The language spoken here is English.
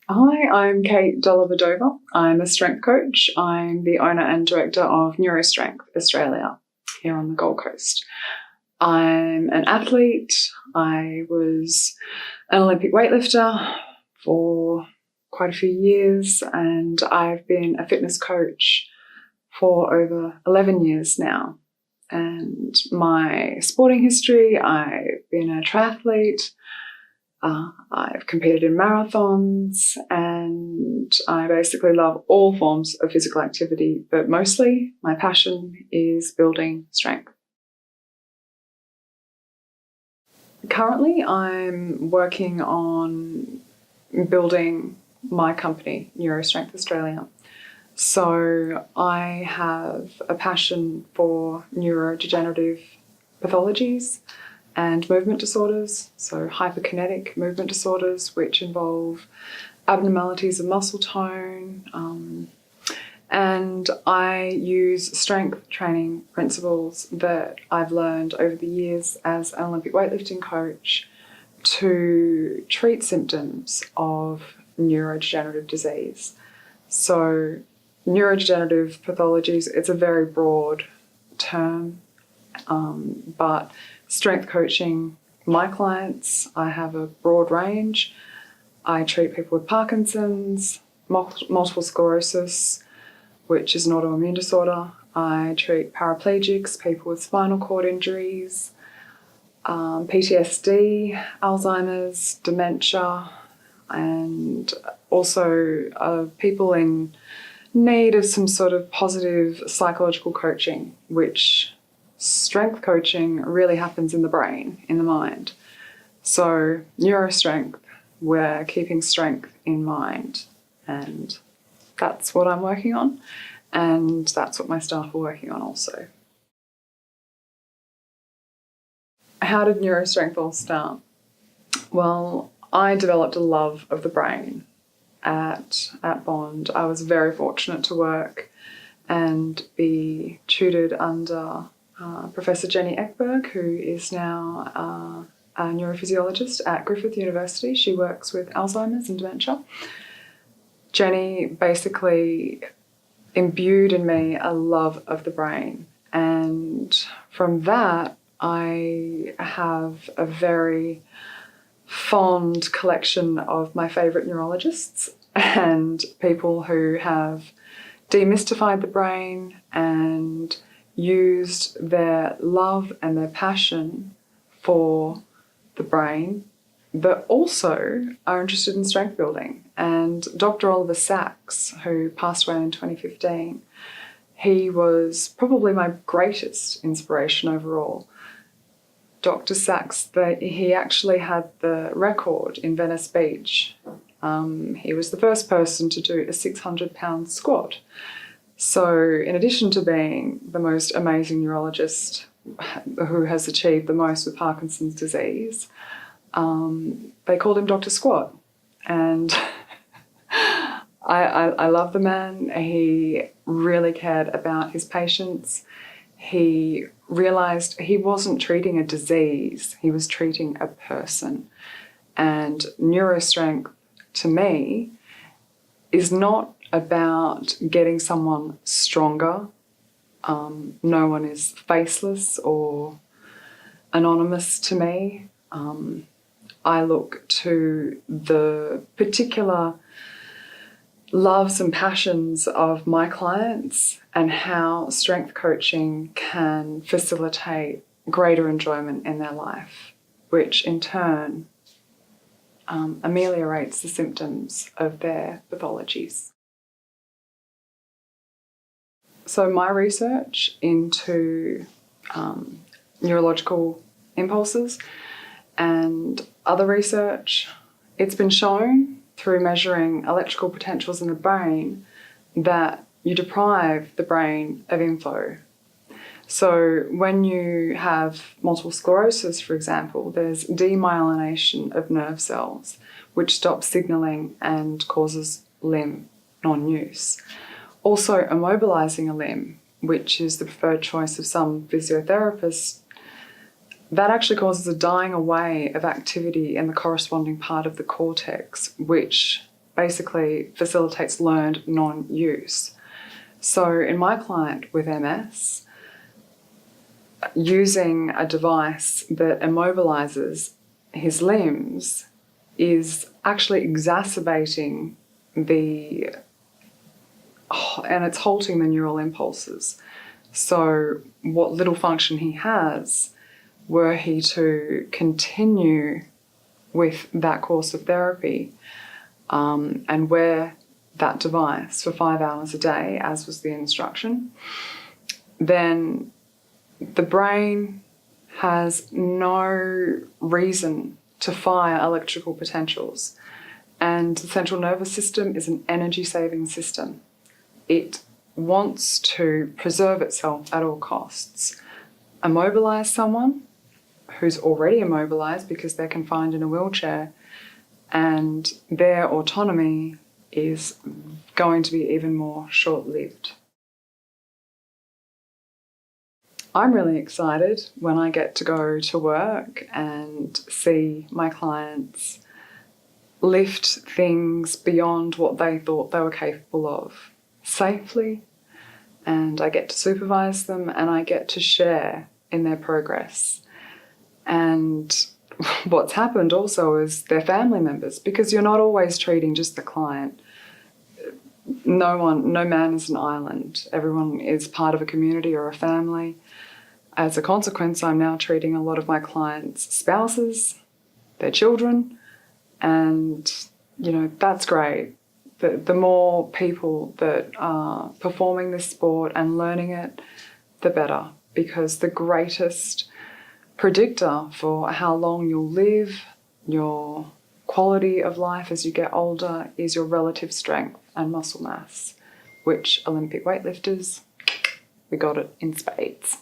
Hi, I'm Kate Dolovadova. I'm a strength coach. I'm the owner and director of Neuro Strength Australia here on the Gold Coast. I'm an athlete. I was an Olympic weightlifter for quite a few years, and I've been a fitness coach for over 11 years now. And my sporting history, I've been a triathlete. I've competed in marathons, and I basically love all forms of physical activity, but mostly my passion is building strength. Currently, I'm working on building my company, Neuro Strength Australia. So I have a passion for neurodegenerative pathologies and movement disorders, so hyperkinetic movement disorders, which involve abnormalities of muscle tone. And I use strength training principles that I've learned over the years as an Olympic weightlifting coach to treat symptoms of neurodegenerative disease. So neurodegenerative pathologies, it's a very broad term, but strength coaching my clients, I have a broad range. I treat people with Parkinson's, multiple sclerosis, which is an autoimmune disorder. I treat paraplegics, people with spinal cord injuries, PTSD, Alzheimer's, dementia, and also people in need of some sort of positive psychological coaching, which strength coaching really happens in the brain, in the mind. So neurostrength, we're keeping strength in mind, and that's what I'm working on, and that's what my staff are working on also. How did neurostrength all start? Well, I developed a love of the brain at Bond. I was very fortunate to work and be tutored under Professor Jenny Ekberg, who is now a neurophysiologist at Griffith University. She works with Alzheimer's and dementia. Jenny basically imbued in me a love of the brain, and from that I have a very fond collection of my favourite neurologists and people who have demystified the brain and used their love and their passion for the brain, but also are interested in strength building. And Dr. Oliver Sacks, who passed away in 2015, he was probably my greatest inspiration overall. Dr. Sacks, he actually had the record in Venice Beach. He was the first person to do a 600-pound squat. So in addition to being the most amazing neurologist who has achieved the most with Parkinson's disease, they called him Dr. Squat. And I love the man. He really cared about his patients. He realised he wasn't treating a disease, he was treating a person. And neurostrength, to me, is not about getting someone stronger. No one is faceless or anonymous to me. I look to the particular loves and passions of my clients and how strength coaching can facilitate greater enjoyment in their life, which in turn ameliorates the symptoms of their pathologies. So my research into neurological impulses and other research, it's been shown through measuring electrical potentials in the brain that you deprive the brain of info. So when you have multiple sclerosis, for example, there's demyelination of nerve cells, which stops signalling and causes limb non-use. Also, immobilizing a limb, which is the preferred choice of some physiotherapists, that actually causes a dying away of activity in the corresponding part of the cortex, which basically facilitates learned non-use. So in my client with MS, using a device that immobilizes his limbs is actually exacerbating and it's halting the neural impulses. So what little function he has, were he to continue with that course of therapy and wear that device for 5 hours a day, as was the instruction, then the brain has no reason to fire electrical potentials. And the central nervous system is an energy-saving system. It wants to preserve itself at all costs. Immobilize someone who's already immobilized because they're confined in a wheelchair, and their autonomy is going to be even more short-lived. I'm really excited when I get to go to work and see my clients lift things beyond what they thought they were capable of safely, and I get to supervise them and I get to share in their progress. And what's happened also is their family members, because you're not always treating just the client. No man is an island. Everyone is part of a community or a family. As a consequence, I'm now treating a lot of my clients' spouses, their children, and, that's great. The more people that are performing this sport and learning it, the better, because the greatest predictor for how long you'll live, your quality of life as you get older, is your relative strength and muscle mass, which Olympic weightlifters, we got it in spades.